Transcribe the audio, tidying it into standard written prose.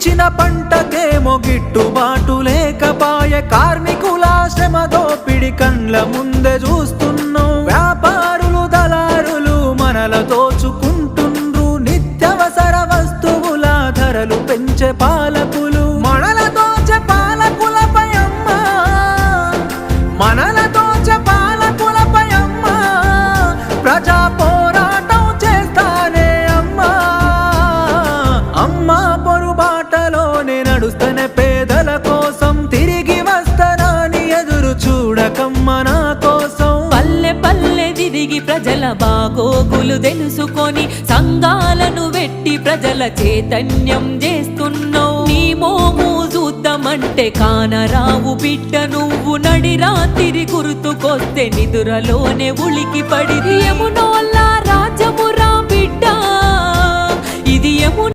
పండించిన పంటకేమో గిట్టుబాటు లేకపాయ కార్మికుల శ్రమ దోపిడి కండ్ల ముందే చూస్తున్నాం వ్యాపారులు దళారులు మనల దోచుకుంటుండ్రు నిత్యవసర వస్తువుల ధరలు పెంచే పాలకులు మనల దోచే పాలకులపై అమ్మా మనల దోచే పాలకులపై అమ్మా ప్రజా పోరాటం చేస్తానే అమ్మా అమ్మా పొరుబాటలోనే నడుస్తనే పేదల కోసం తిరిగి వస్తానని ఎదురు చూడకమ్మ నా కోసం పల్లె పల్లె తిరిగి ప్రజల బాగోగులు తెలుసుకొని సంఘాలను వెట్టి ప్రజల చైతన్యం చేస్తున్నావు నీ మోము చూద్దామంటే కానరావు బిడ్డ నువ్వు నడి రాత్రి గుర్తుకొస్తే నిదురలోనే ఉలికి పడి యమునోళ్ళ రాజమురా బిడ్డ ఇది యమున